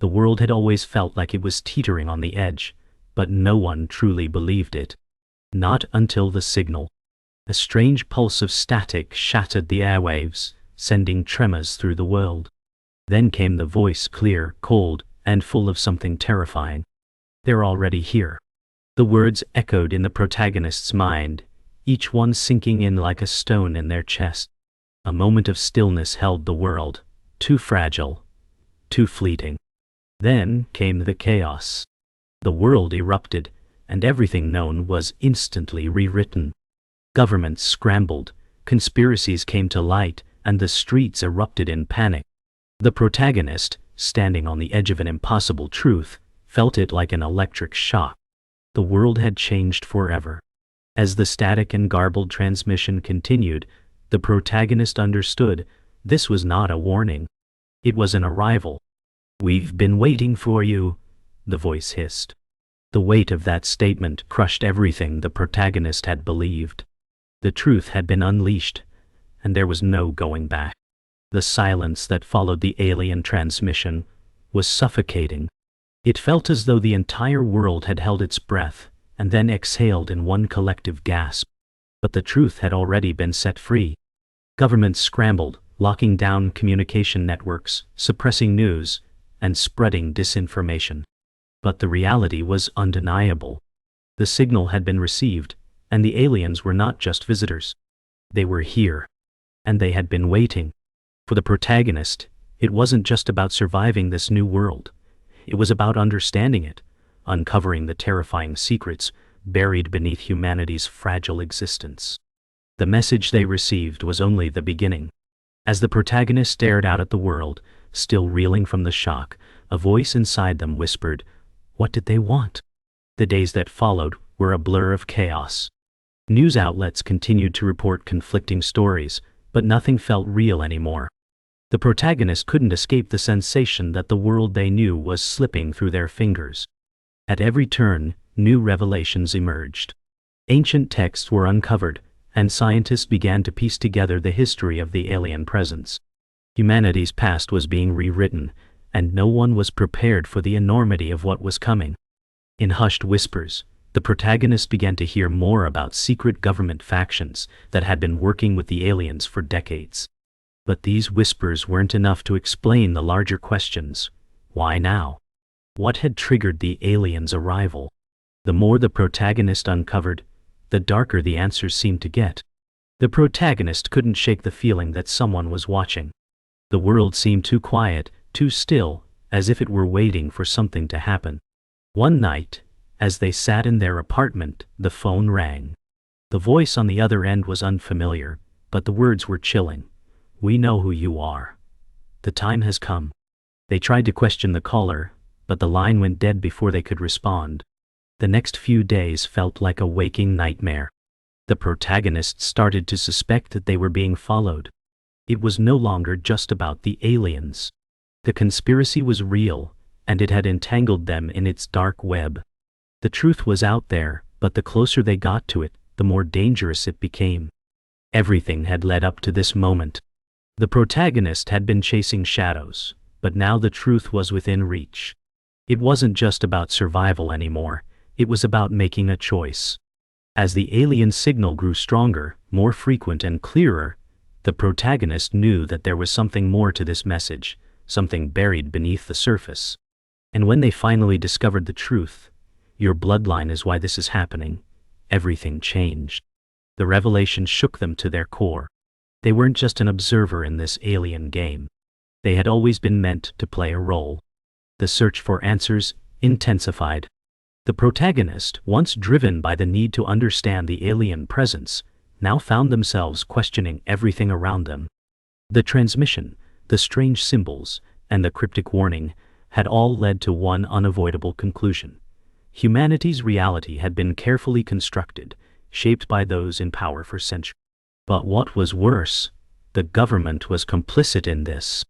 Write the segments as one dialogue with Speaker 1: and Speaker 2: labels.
Speaker 1: The world had always felt like it was teetering on the edge, but no one truly believed it. Not until the signal. A strange pulse of static shattered the airwaves, sending tremors through the world. Then came the voice, clear, cold, and full of something terrifying. "They're already here." The words echoed in the protagonist's mind, each one sinking in like a stone in their chest. A moment of stillness held the world, too fragile, too fleeting. Then came the chaos. The world erupted, and everything known was instantly rewritten. Governments scrambled, conspiracies came to light, and the streets erupted in panic. The protagonist, standing on the edge of an impossible truth, felt it like an electric shock. The world had changed forever. As the static and garbled transmission continued, the protagonist understood this was not a warning. It was an arrival. "We've been waiting for you," the voice hissed. The weight of that statement crushed everything the protagonist had believed. The truth had been unleashed, and there was no going back. The silence that followed the alien transmission was suffocating. It felt as though the entire world had held its breath and then exhaled in one collective gasp. But the truth had already been set free. Governments scrambled, locking down communication networks, suppressing news, and spreading disinformation. But the reality was undeniable. The signal had been received, and the aliens were not just visitors. They were here, and they had been waiting. For the protagonist, it wasn't just about surviving this new world. It was about understanding it, uncovering the terrifying secrets buried beneath humanity's fragile existence. The message they received was only the beginning. As the protagonist stared out at the world, still reeling from the shock, a voice inside them whispered, "What did they want?" The days that followed were a blur of chaos. News outlets continued to report conflicting stories, but nothing felt real anymore. The protagonist couldn't escape the sensation that the world they knew was slipping through their fingers. At every turn, new revelations emerged. Ancient texts were uncovered, and scientists began to piece together the history of the alien presence. Humanity's past was being rewritten, and no one was prepared for the enormity of what was coming. In hushed whispers, the protagonist began to hear more about secret government factions that had been working with the aliens for decades. But these whispers weren't enough to explain the larger questions. Why now? What had triggered the aliens' arrival? The more the protagonist uncovered, the darker the answers seemed to get. The protagonist couldn't shake the feeling that someone was watching. The world seemed too quiet, too still, as if it were waiting for something to happen. One night, as they sat in their apartment, the phone rang. The voice on the other end was unfamiliar, but the words were chilling. "We know who you are. The time has come." They tried to question the caller, but the line went dead before they could respond. The next few days felt like a waking nightmare. The protagonist started to suspect that they were being followed. It was no longer just about the aliens. The conspiracy was real, and it had entangled them in its dark web. The truth was out there, but the closer they got to it, the more dangerous it became. Everything had led up to this moment. The protagonist had been chasing shadows, but now the truth was within reach. It wasn't just about survival anymore, it was about making a choice. As the alien signal grew stronger, more frequent and clearer, the protagonist knew that there was something more to this message, something buried beneath the surface. And when they finally discovered the truth, "Your bloodline is why this is happening," everything changed. The revelation shook them to their core. They weren't just an observer in this alien game. They had always been meant to play a role. The search for answers intensified. The protagonist, once driven by the need to understand the alien presence, now found themselves questioning everything around them. The transmission, the strange symbols, and the cryptic warning had all led to one unavoidable conclusion. Humanity's reality had been carefully constructed, shaped by those in power for centuries. But what was worse, the government was complicit in this.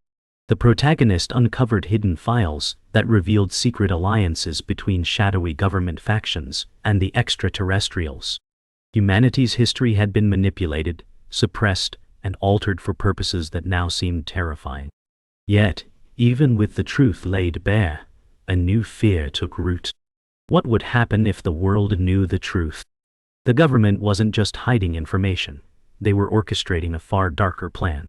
Speaker 1: The protagonist uncovered hidden files that revealed secret alliances between shadowy government factions and the extraterrestrials. Humanity's history had been manipulated, suppressed, and altered for purposes that now seemed terrifying. Yet, Even with the truth laid bare, a new fear took root. What would happen if the world knew the truth? The government wasn't just hiding information. They were orchestrating a far darker plan.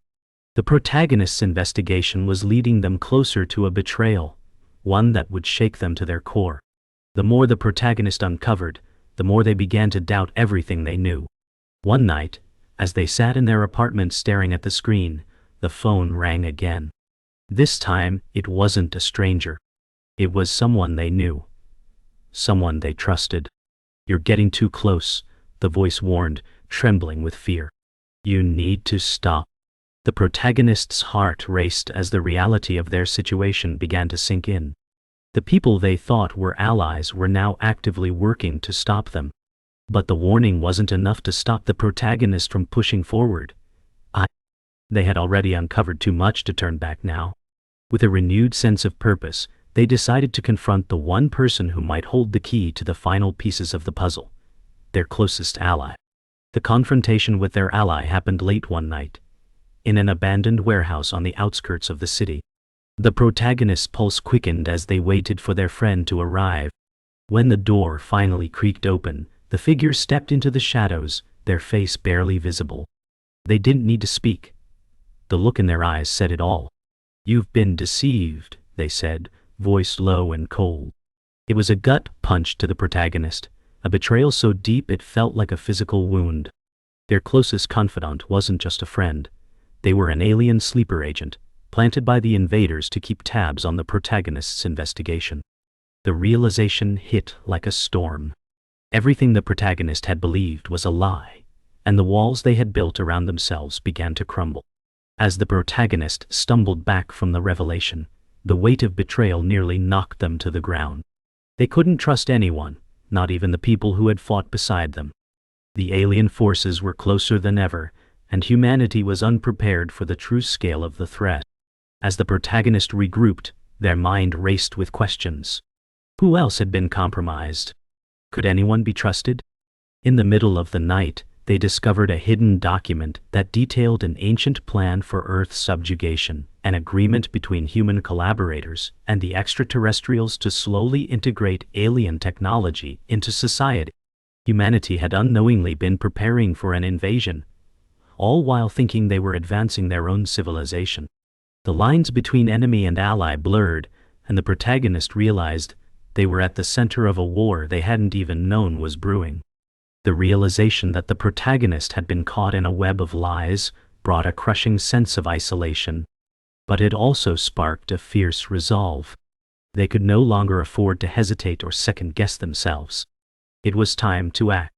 Speaker 1: The protagonist's investigation was leading them closer to a betrayal, one that would shake them to their core. The more the protagonist uncovered, the more they began to doubt everything they knew. One night, as they sat in their apartment staring at the screen, the phone rang again. This time, it wasn't a stranger. It was someone they knew. Someone they trusted. "You're getting too close," the voice warned, trembling with fear. "You need to stop." The protagonist's heart raced as the reality of their situation began to sink in. The people they thought were allies were now actively working to stop them. But the warning wasn't enough to stop the protagonist from pushing forward. They had already uncovered too much to turn back now. With a renewed sense of purpose, they decided to confront the one person who might hold the key to the final pieces of the puzzle, their closest ally. The confrontation with their ally happened late one night, in an abandoned warehouse on the outskirts of the city. The protagonist's pulse quickened as they waited for their friend to arrive. When the door finally creaked open, the figure stepped into the shadows, their face barely visible. They didn't need to speak. The look in their eyes said it all. "You've been deceived," they said, voice low and cold. It was a gut punch to the protagonist, a betrayal so deep it felt like a physical wound. Their closest confidant wasn't just a friend. They were an alien sleeper agent, planted by the invaders to keep tabs on the protagonist's investigation. The realization hit like a storm. Everything the protagonist had believed was a lie, and the walls they had built around themselves began to crumble. As the protagonist stumbled back from the revelation, the weight of betrayal nearly knocked them to the ground. They couldn't trust anyone, not even the people who had fought beside them. The alien forces were closer than ever, and humanity was unprepared for the true scale of the threat. As the protagonist regrouped, their mind raced with questions. Who else had been compromised? Could anyone be trusted? In the middle of the night, they discovered a hidden document that detailed an ancient plan for Earth's subjugation, an agreement between human collaborators and the extraterrestrials to slowly integrate alien technology into society. Humanity had unknowingly been preparing for an invasion, all while thinking they were advancing their own civilization. The lines between enemy and ally blurred, and the protagonist realized they were at the center of a war they hadn't even known was brewing. The realization that the protagonist had been caught in a web of lies brought a crushing sense of isolation, but it also sparked a fierce resolve. They could no longer afford to hesitate or second-guess themselves. It was time to act.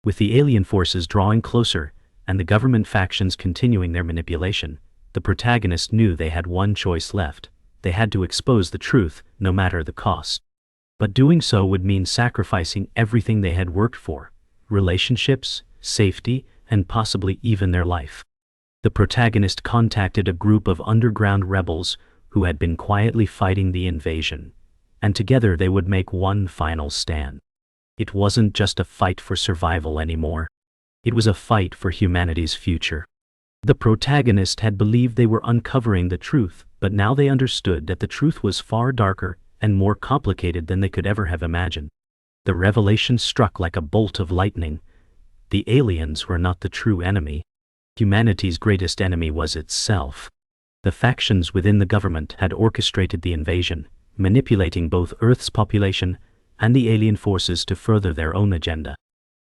Speaker 1: With the alien forces drawing closer and the government factions continuing their manipulation, the protagonist knew they had one choice left. They had to expose the truth, no matter the cost. But doing so would mean sacrificing everything they had worked for: relationships, safety, and possibly even their life. The protagonist contacted a group of underground rebels who had been quietly fighting the invasion, and together they would make one final stand. It wasn't just a fight for survival anymore. It was a fight for humanity's future. The protagonist had believed they were uncovering the truth, but now they understood that the truth was far darker and more complicated than they could ever have imagined. The revelation struck like a bolt of lightning. The aliens were not the true enemy. Humanity's greatest enemy was itself. The factions within the government had orchestrated the invasion, manipulating both Earth's population and the alien forces to further their own agenda.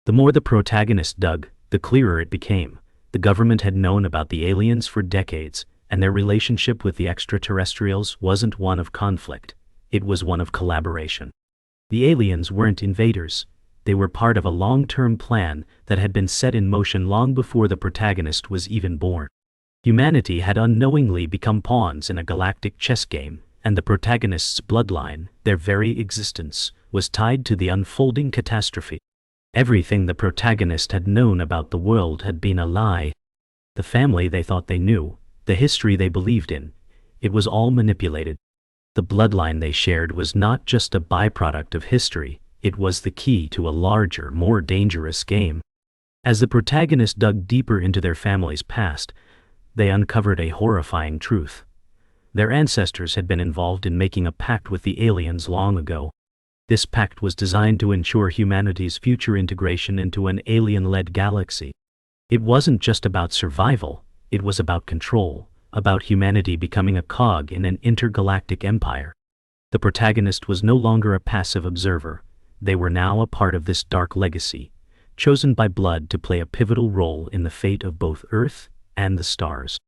Speaker 1: The more the protagonist dug, the clearer it became. The government had known about the aliens for decades, and their relationship with the extraterrestrials wasn't one of conflict. It was one of collaboration. The aliens weren't invaders. They were part of a long-term plan that had been set in motion long before the protagonist was even born. Humanity had unknowingly become pawns in a galactic chess game, and the protagonist's bloodline, their very existence, was tied to the unfolding catastrophe. Everything the protagonist had known about the world had been a lie. The family they thought they knew, the history they believed in, it was all manipulated. The bloodline they shared was not just a byproduct of history, it was the key to a larger, more dangerous game. As the protagonist dug deeper into their family's past, they uncovered a horrifying truth. Their ancestors had been involved in making a pact with the aliens long ago. This pact was designed to ensure humanity's future integration into an alien-led galaxy. It wasn't just about survival, it was about control, about humanity becoming a cog in an intergalactic empire. The protagonist was no longer a passive observer. They were now a part of this dark legacy, chosen by blood to play a pivotal role in the fate of both Earth and the stars.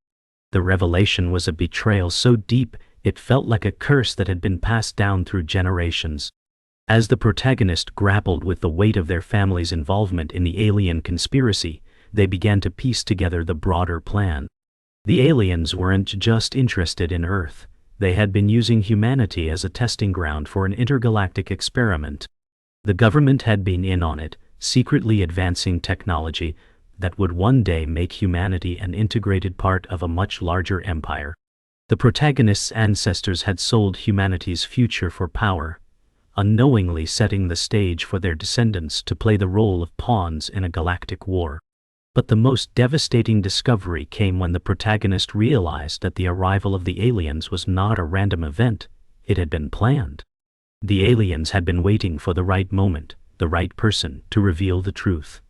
Speaker 1: The revelation was a betrayal so deep it felt like a curse that had been passed down through generations. As the protagonist grappled with the weight of their family's involvement in the alien conspiracy, they began to piece together the broader plan. The aliens weren't just interested in Earth. They had been using humanity as a testing ground for an intergalactic experiment. The government had been in on it, secretly advancing technology that would one day make humanity an integrated part of a much larger empire. The protagonist's ancestors had sold humanity's future for power, unknowingly setting the stage for their descendants to play the role of pawns in a galactic war. But the most devastating discovery came when the protagonist realized that the arrival of the aliens was not a random event, it had been planned. The aliens had been waiting for the right moment, the right person, to reveal the truth.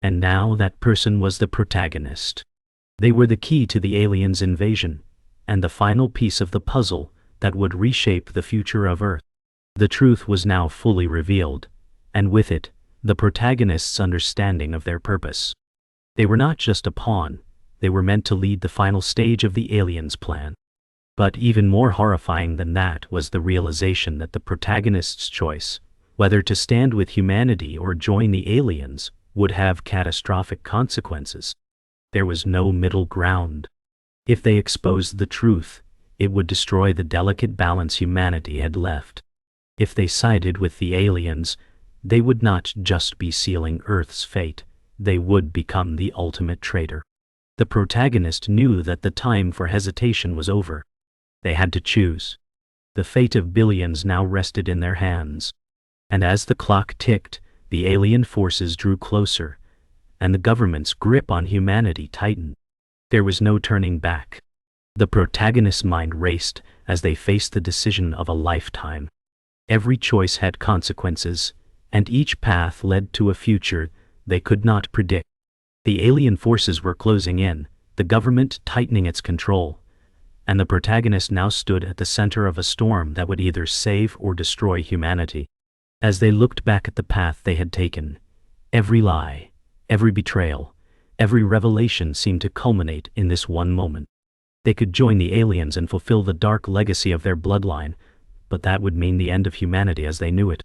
Speaker 1: And now that person was the protagonist. They were the key to the aliens' invasion, and the final piece of the puzzle that would reshape the future of Earth. The truth was now fully revealed, and with it, the protagonist's understanding of their purpose. They were not just a pawn, they were meant to lead the final stage of the aliens' plan. But even more horrifying than that was the realization that the protagonist's choice, whether to stand with humanity or join the aliens, would have catastrophic consequences. There was no middle ground. If they exposed the truth, it would destroy the delicate balance humanity had left. If they sided with the aliens, they would not just be sealing Earth's fate, they would become the ultimate traitor. The protagonist knew that the time for hesitation was over. They had to choose. The fate of billions now rested in their hands. And as the clock ticked, the alien forces drew closer, and the government's grip on humanity tightened. There was no turning back. The protagonist's mind raced as they faced the decision of a lifetime. Every choice had consequences, and each path led to a future they could not predict. The alien forces were closing in, the government tightening its control, and the protagonist now stood at the center of a storm that would either save or destroy humanity. As they looked back at the path they had taken, every lie, every betrayal, every revelation seemed to culminate in this one moment. They could join the aliens and fulfill the dark legacy of their bloodline, but that would mean the end of humanity as they knew it.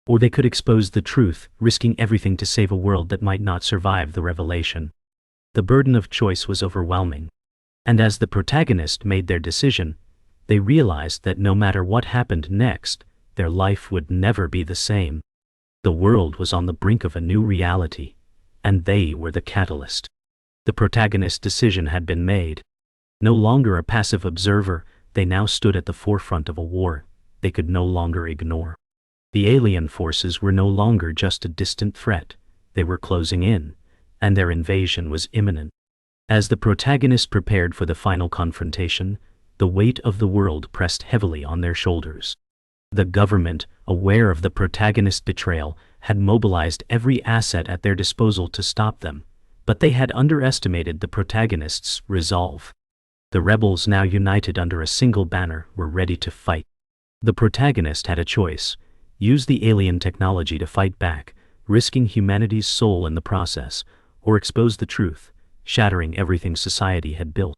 Speaker 1: Or they could expose the truth, risking everything to save a world that might not survive the revelation. The burden of choice was overwhelming. And as the protagonist made their decision, they realized that no matter what happened next, their life would never be the same. The world was on the brink of a new reality, and they were the catalyst. The protagonist's decision had been made. No longer a passive observer, they now stood at the forefront of a war they could no longer ignore. The alien forces were no longer just a distant threat, they were closing in, and their invasion was imminent. As the protagonist prepared for the final confrontation, the weight of the world pressed heavily on their shoulders. The government, aware of the protagonist's betrayal, had mobilized every asset at their disposal to stop them, but they had underestimated the protagonist's resolve. The rebels, now united under a single banner, were ready to fight. The protagonist had a choice: use the alien technology to fight back, risking humanity's soul in the process, or expose the truth, shattering everything society had built.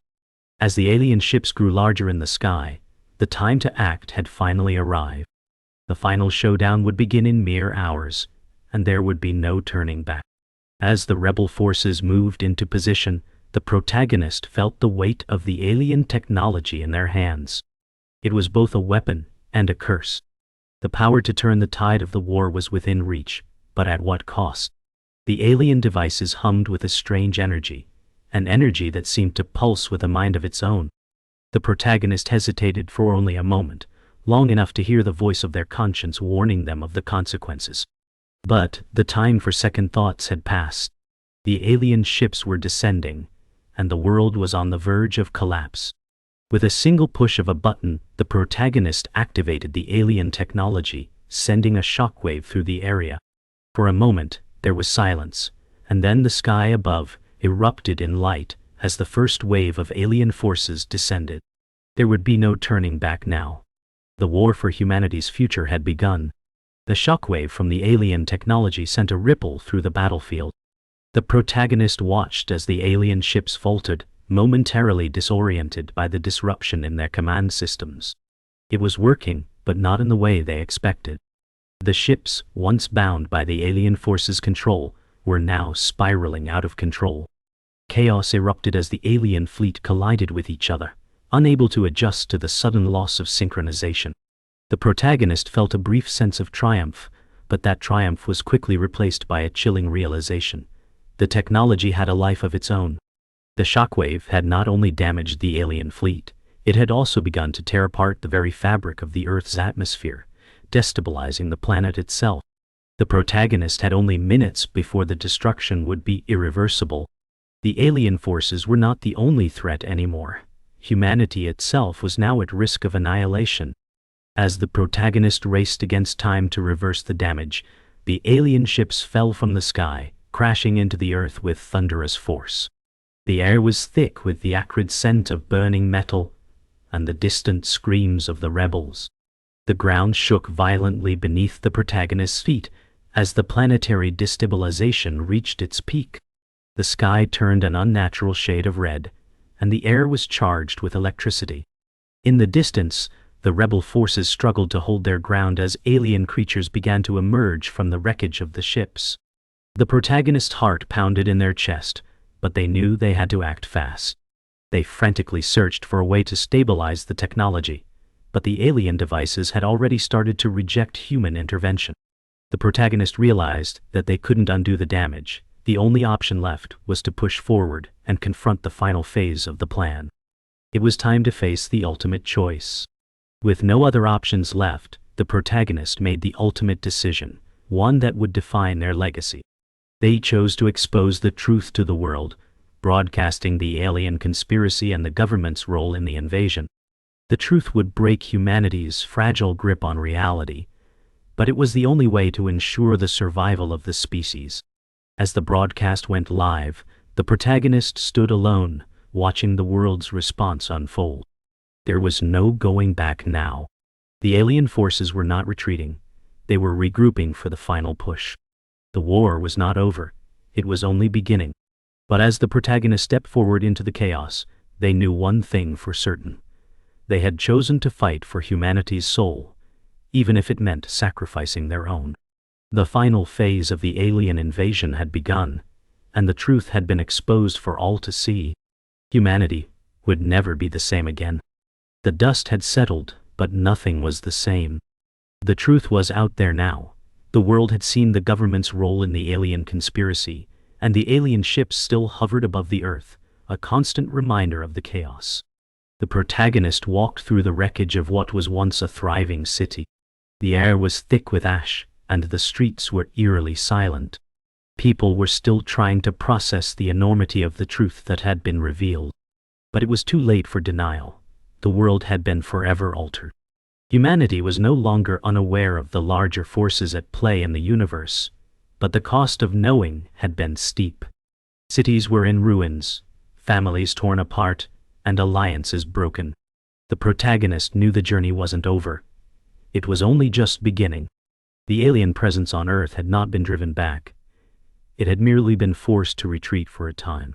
Speaker 1: As the alien ships grew larger in the sky, the time to act had finally arrived. The final showdown would begin in mere hours, and there would be no turning back. As the rebel forces moved into position, the protagonist felt the weight of the alien technology in their hands. It was both a weapon and a curse. The power to turn the tide of the war was within reach, but at what cost? The alien devices hummed with a strange energy, an energy that seemed to pulse with a mind of its own. The protagonist hesitated for only a moment, long enough to hear the voice of their conscience warning them of the consequences. But the time for second thoughts had passed. The alien ships were descending, and the world was on the verge of collapse. With a single push of a button, the protagonist activated the alien technology, sending a shockwave through the area. For a moment, there was silence, and then the sky above erupted in light as the first wave of alien forces descended. There would be no turning back now. The war for humanity's future had begun. The shockwave from the alien technology sent a ripple through the battlefield. The protagonist watched as the alien ships faltered, momentarily disoriented by the disruption in their command systems. It was working, but not in the way they expected. The ships, once bound by the alien forces' control, were now spiraling out of control. Chaos erupted as the alien fleet collided with each other, unable to adjust to the sudden loss of synchronization. The protagonist felt a brief sense of triumph, but that triumph was quickly replaced by a chilling realization. The technology had a life of its own. The shockwave had not only damaged the alien fleet, it had also begun to tear apart the very fabric of the Earth's atmosphere, destabilizing the planet itself. The protagonist had only minutes before the destruction would be irreversible. The alien forces were not the only threat anymore. Humanity itself was now at risk of annihilation. As the protagonist raced against time to reverse the damage, the alien ships fell from the sky, crashing into the Earth with thunderous force. The air was thick with the acrid scent of burning metal and the distant screams of the rebels. The ground shook violently beneath the protagonist's feet as the planetary destabilization reached its peak. The sky turned an unnatural shade of red, and the air was charged with electricity. In the distance, the rebel forces struggled to hold their ground as alien creatures began to emerge from the wreckage of the ships. The protagonist's heart pounded in their chest, but they knew they had to act fast. They frantically searched for a way to stabilize the technology, but the alien devices had already started to reject human intervention. The protagonist realized that they couldn't undo the damage. The only option left was to push forward and confront the final phase of the plan. It was time to face the ultimate choice. With no other options left, the protagonist made the ultimate decision, one that would define their legacy. They chose to expose the truth to the world, broadcasting the alien conspiracy and the government's role in the invasion. The truth would break humanity's fragile grip on reality, but it was the only way to ensure the survival of the species. As the broadcast went live, the protagonist stood alone, watching the world's response unfold. There was no going back now. The alien forces were not retreating. They were regrouping for the final push. The war was not over. It was only beginning. But as the protagonist stepped forward into the chaos, they knew one thing for certain. They had chosen to fight for humanity's soul, even if it meant sacrificing their own. The final phase of the alien invasion had begun, and the truth had been exposed for all to see. Humanity would never be the same again. The dust had settled, but nothing was the same. The truth was out there now. The world had seen the government's role in the alien conspiracy, and the alien ships still hovered above the Earth, a constant reminder of the chaos. The protagonist walked through the wreckage of what was once a thriving city. The air was thick with ash, and the streets were eerily silent. People were still trying to process the enormity of the truth that had been revealed. But it was too late for denial. The world had been forever altered. Humanity was no longer unaware of the larger forces at play in the universe, but the cost of knowing had been steep. Cities were in ruins, families torn apart, and alliances broken. The protagonist knew the journey wasn't over. It was only just beginning. The alien presence on Earth had not been driven back. It had merely been forced to retreat for a time.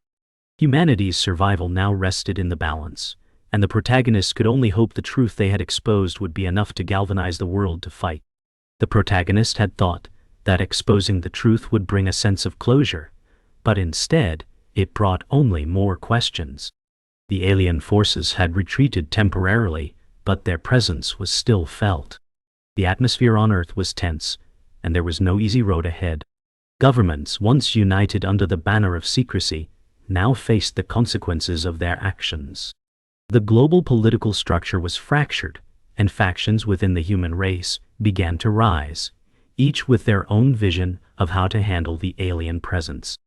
Speaker 1: Humanity's survival now rested in the balance, and the protagonists could only hope the truth they had exposed would be enough to galvanize the world to fight. The protagonist had thought that exposing the truth would bring a sense of closure, but instead, it brought only more questions. The alien forces had retreated temporarily, but their presence was still felt. The atmosphere on Earth was tense, and there was no easy road ahead. Governments, once united under the banner of secrecy, now faced the consequences of their actions. The global political structure was fractured, and factions within the human race began to rise, each with their own vision of how to handle the alien presence.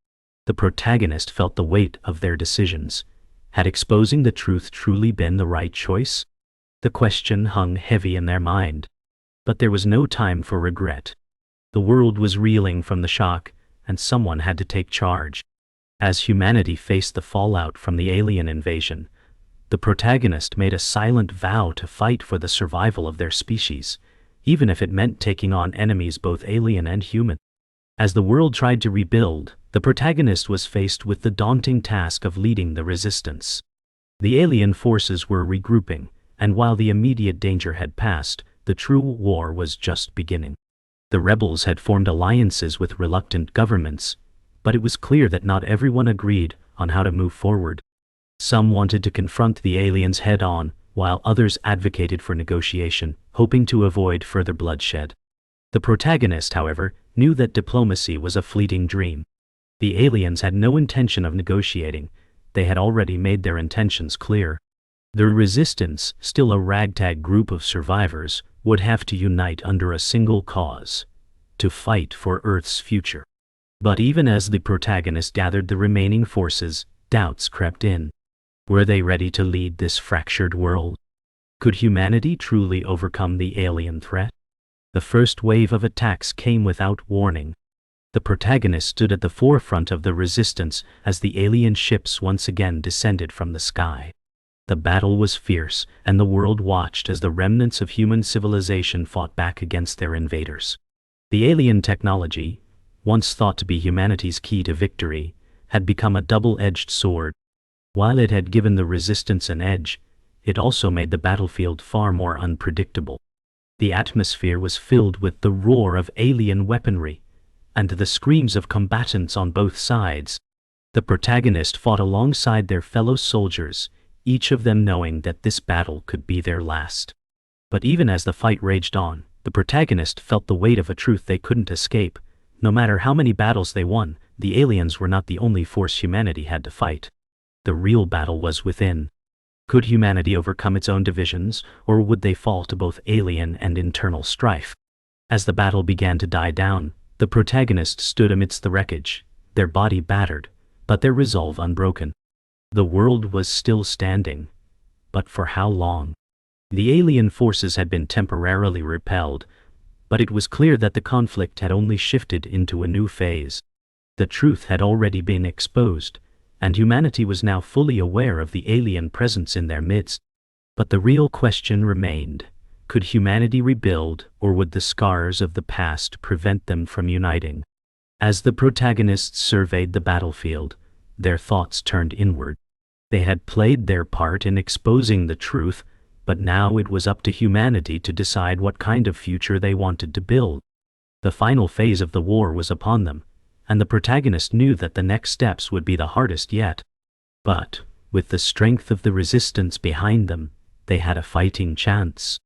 Speaker 1: The protagonist felt the weight of their decisions, Had exposing the truth truly been the right choice? The question hung heavy in their mind. But there was no time for regret. The world was reeling from the shock, and someone had to take charge. As humanity faced the fallout from the alien invasion, the protagonist made a silent vow to fight for the survival of their species, even if it meant taking on enemies both alien and human. As the world tried to rebuild, the protagonist was faced with the daunting task of leading the resistance. The alien forces were regrouping, and while the immediate danger had passed, the true war was just beginning. The rebels had formed alliances with reluctant governments, but it was clear that not everyone agreed on how to move forward. Some wanted to confront the aliens head-on, while others advocated for negotiation, hoping to avoid further bloodshed. The protagonist, however, knew that diplomacy was a fleeting dream. The aliens had no intention of negotiating. They had already made their intentions clear. The resistance, still a ragtag group of survivors, would have to unite under a single cause: to fight for Earth's future. But even as the protagonist gathered the remaining forces, doubts crept in. Were they ready to lead this fractured world? Could humanity truly overcome the alien threat? The first wave of attacks came without warning. The protagonist stood at the forefront of the resistance as the alien ships once again descended from the sky. The battle was fierce, and the world watched as the remnants of human civilization fought back against their invaders. The alien technology, once thought to be humanity's key to victory, had become a double-edged sword. While it had given the resistance an edge, it also made the battlefield far more unpredictable. The atmosphere was filled with the roar of alien weaponry, and the screams of combatants on both sides. The protagonist fought alongside their fellow soldiers, each of them knowing that this battle could be their last. But even as the fight raged on, the protagonist felt the weight of a truth they couldn't escape. No matter how many battles they won, the aliens were not the only force humanity had to fight. The real battle was within. Could humanity overcome its own divisions, or would they fall to both alien and internal strife? As the battle began to die down, the protagonist stood amidst the wreckage, their body battered, but their resolve unbroken. The world was still standing, but for how long? The alien forces had been temporarily repelled, but it was clear that the conflict had only shifted into a new phase. The truth had already been exposed, and humanity was now fully aware of the alien presence in their midst. But the real question remained: could humanity rebuild, or would the scars of the past prevent them from uniting? As the protagonists surveyed the battlefield, their thoughts turned inward. They had played their part in exposing the truth, but now it was up to humanity to decide what kind of future they wanted to build. The final phase of the war was upon them, and the protagonist knew that the next steps would be the hardest yet. But, with the strength of the resistance behind them, they had a fighting chance.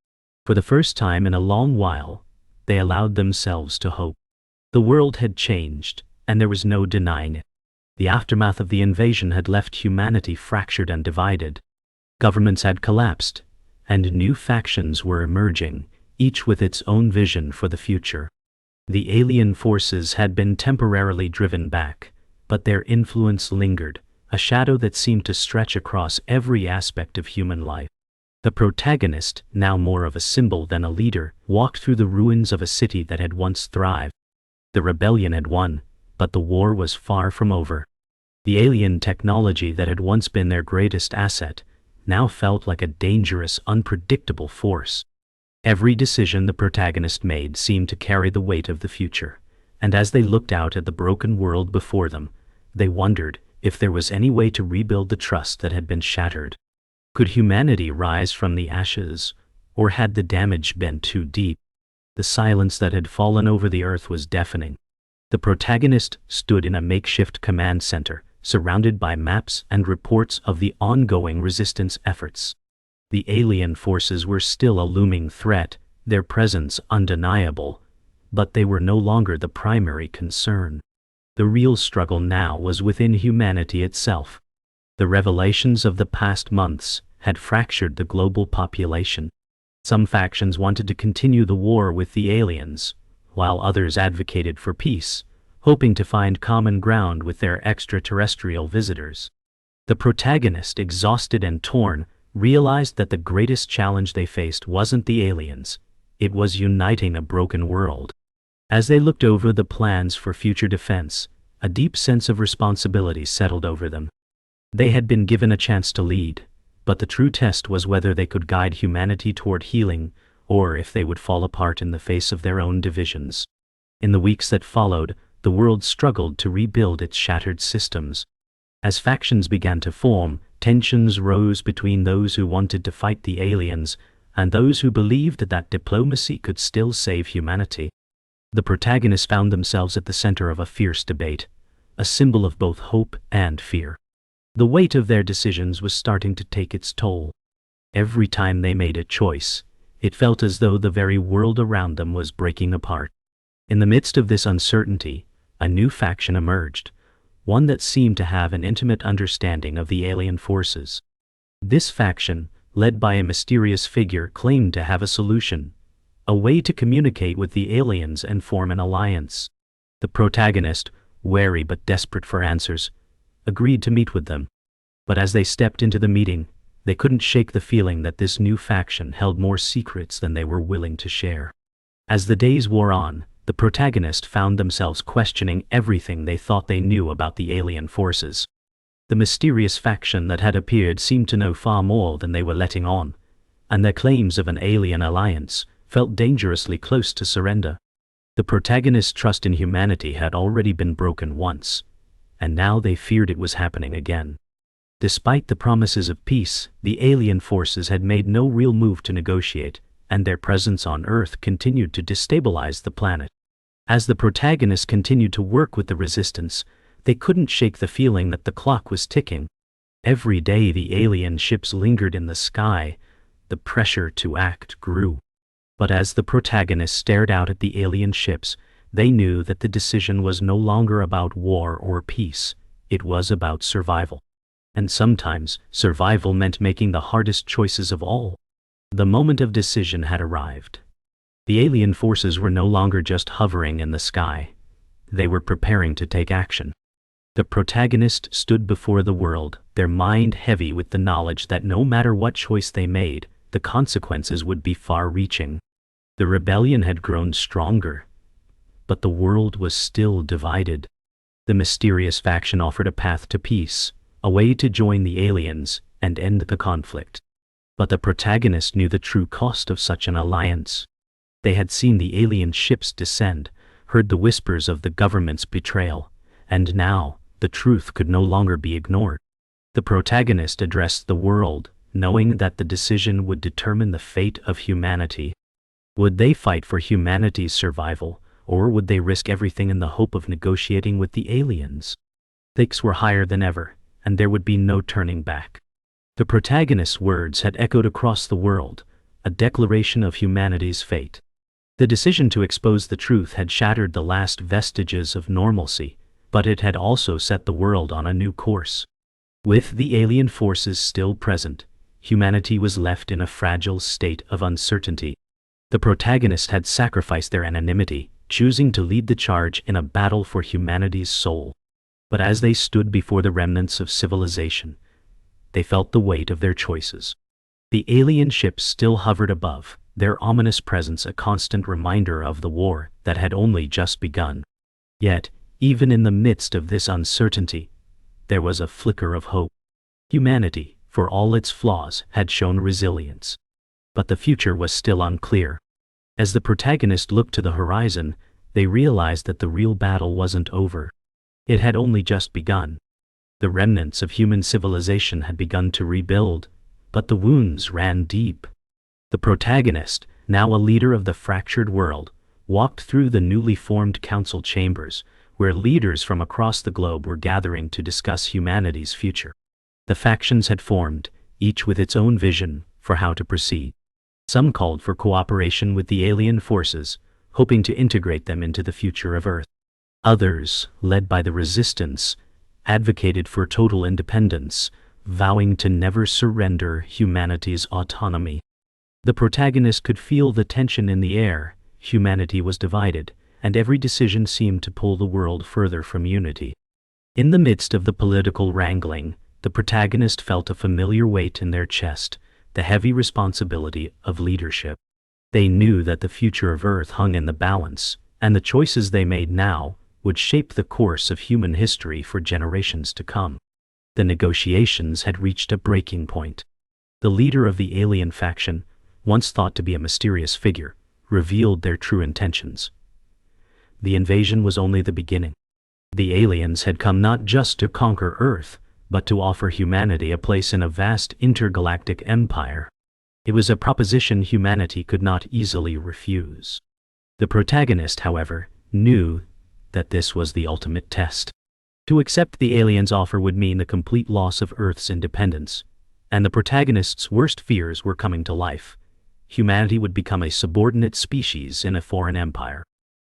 Speaker 1: For the first time in a long while, they allowed themselves to hope. The world had changed, and there was no denying it. The aftermath of the invasion had left humanity fractured and divided. Governments had collapsed, and new factions were emerging, each with its own vision for the future. The alien forces had been temporarily driven back, but their influence lingered, a shadow that seemed to stretch across every aspect of human life. The protagonist, now more of a symbol than a leader, walked through the ruins of a city that had once thrived. The rebellion had won, but the war was far from over. The alien technology that had once been their greatest asset now felt like a dangerous, unpredictable force. Every decision the protagonist made seemed to carry the weight of the future, and as they looked out at the broken world before them, they wondered if there was any way to rebuild the trust that had been shattered. Could humanity rise from the ashes, or had the damage been too deep? The silence that had fallen over the earth was deafening. The protagonist stood in a makeshift command center, surrounded by maps and reports of the ongoing resistance efforts. The alien forces were still a looming threat, their presence undeniable, but they were no longer the primary concern. The real struggle now was within humanity itself. The revelations of the past months had fractured the global population. Some factions wanted to continue the war with the aliens, while others advocated for peace, hoping to find common ground with their extraterrestrial visitors. The protagonist, exhausted and torn, realized that the greatest challenge they faced wasn't the aliens, it was uniting a broken world. As they looked over the plans for future defense, a deep sense of responsibility settled over them. They had been given a chance to lead, but the true test was whether they could guide humanity toward healing, or if they would fall apart in the face of their own divisions. In the weeks that followed, the world struggled to rebuild its shattered systems. As factions began to form, tensions rose between those who wanted to fight the aliens and those who believed that diplomacy could still save humanity. The protagonists found themselves at the center of a fierce debate, a symbol of both hope and fear. The weight of their decisions was starting to take its toll. Every time they made a choice, it felt as though the very world around them was breaking apart. In the midst of this uncertainty, a new faction emerged, one that seemed to have an intimate understanding of the alien forces. This faction, led by a mysterious figure, claimed to have a solution, a way to communicate with the aliens and form an alliance. The protagonist, wary but desperate for answers, agreed to meet with them. But as they stepped into the meeting, they couldn't shake the feeling that this new faction held more secrets than they were willing to share. As the days wore on, the protagonist found themselves questioning everything they thought they knew about the alien forces. The mysterious faction that had appeared seemed to know far more than they were letting on, and their claims of an alien alliance felt dangerously close to surrender. The protagonist's trust in humanity had already been broken once, and now they feared it was happening again. Despite the promises of peace, the alien forces had made no real move to negotiate, and their presence on Earth continued to destabilize the planet. As the protagonists continued to work with the resistance, they couldn't shake the feeling that the clock was ticking. Every day the alien ships lingered in the sky, the pressure to act grew. But as the protagonists stared out at the alien ships, they knew that the decision was no longer about war or peace, it was about survival. And sometimes, survival meant making the hardest choices of all. The moment of decision had arrived. The alien forces were no longer just hovering in the sky. They were preparing to take action. The protagonist stood before the world, their mind heavy with the knowledge that no matter what choice they made, the consequences would be far-reaching. The rebellion had grown stronger, but the world was still divided. The mysterious faction offered a path to peace, a way to join the aliens and end the conflict. But the protagonist knew the true cost of such an alliance. They had seen the alien ships descend, heard the whispers of the government's betrayal, and now, the truth could no longer be ignored. The protagonist addressed the world, knowing that the decision would determine the fate of humanity. Would they fight for humanity's survival, or would they risk everything in the hope of negotiating with the aliens? Stakes were higher than ever, and there would be no turning back. The protagonist's words had echoed across the world, a declaration of humanity's fate. The decision to expose the truth had shattered the last vestiges of normalcy, but it had also set the world on a new course. With the alien forces still present, humanity was left in a fragile state of uncertainty. The protagonists had sacrificed their anonymity, choosing to lead the charge in a battle for humanity's soul. But as they stood before the remnants of civilization, they felt the weight of their choices. The alien ships still hovered above, their ominous presence a constant reminder of the war that had only just begun. Yet, even in the midst of this uncertainty, there was a flicker of hope. Humanity, for all its flaws, had shown resilience. But the future was still unclear. As the protagonist looked to the horizon, they realized that the real battle wasn't over. It had only just begun. The remnants of human civilization had begun to rebuild, but the wounds ran deep. The protagonist, now a leader of the fractured world, walked through the newly formed council chambers, where leaders from across the globe were gathering to discuss humanity's future. The factions had formed, each with its own vision for how to proceed. Some called for cooperation with the alien forces, hoping to integrate them into the future of Earth. Others, led by the resistance, advocated for total independence, vowing to never surrender humanity's autonomy. The protagonist could feel the tension in the air. Humanity was divided, and every decision seemed to pull the world further from unity. In the midst of the political wrangling, The protagonist felt a familiar weight in their chest, the heavy responsibility of leadership. They knew that the future of Earth hung in the balance, and the choices they made now would shape the course of human history for generations to come. The negotiations had reached a breaking point. The leader of the alien faction, once thought to be a mysterious figure, revealed their true intentions. The invasion was only the beginning. The aliens had come not just to conquer Earth, but to offer humanity a place in a vast intergalactic empire. It was a proposition humanity could not easily refuse. The protagonist, however, knew that this was the ultimate test. To accept the aliens' offer would mean the complete loss of Earth's independence, and the protagonist's worst fears were coming to life. Humanity would become a subordinate species in a foreign empire.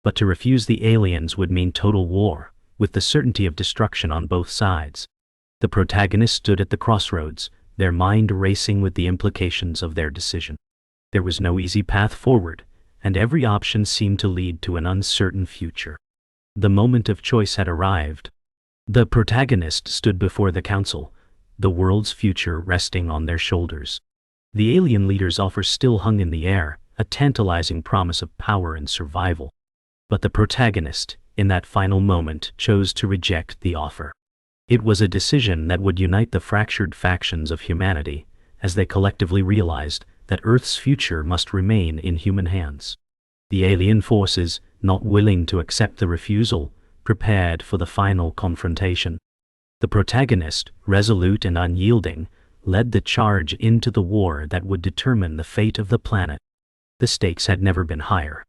Speaker 1: But to refuse the aliens would mean total war, with the certainty of destruction on both sides. The protagonist stood at the crossroads, their mind racing with the implications of their decision. There was no easy path forward, and every option seemed to lead to an uncertain future. The moment of choice had arrived. The protagonist stood before the council, the world's future resting on their shoulders. The alien leader's offer still hung in the air, a tantalizing promise of power and survival. But the protagonist, in that final moment, chose to reject the offer. It was a decision that would unite the fractured factions of humanity, as they collectively realized that Earth's future must remain in human hands. The alien forces, not willing to accept the refusal, prepared for the final confrontation. The protagonist, resolute and unyielding, led the charge into the war that would determine the fate of the planet. The stakes had never been higher.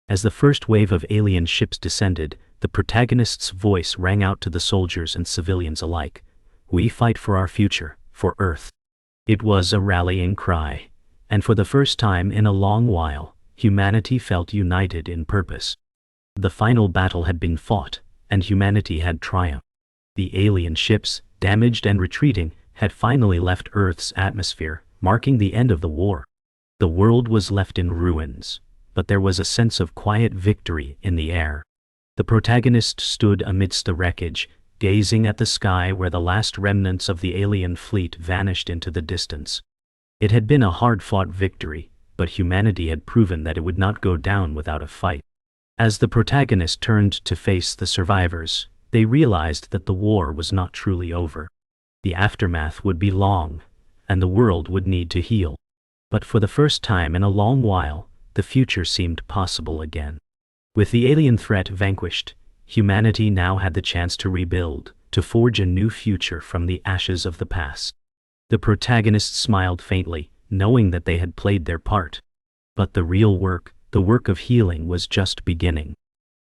Speaker 1: As the first wave of alien ships descended, the protagonist's voice rang out to the soldiers and civilians alike. "We fight for our future, for Earth." It was a rallying cry, and for the first time in a long while, humanity felt united in purpose. The final battle had been fought, and humanity had triumphed. The alien ships, damaged and retreating, had finally left Earth's atmosphere, marking the end of the war. The world was left in ruins, but there was a sense of quiet victory in the air. The protagonist stood amidst the wreckage, gazing at the sky where the last remnants of the alien fleet vanished into the distance. It had been a hard-fought victory, but humanity had proven that it would not go down without a fight. As the protagonist turned to face the survivors, they realized that the war was not truly over. The aftermath would be long, and the world would need to heal. But for the first time in a long while, the future seemed possible again. With the alien threat vanquished, humanity now had the chance to rebuild, to forge a new future from the ashes of the past. The protagonists smiled faintly, knowing that they had played their part. But the real work, the work of healing, was just beginning.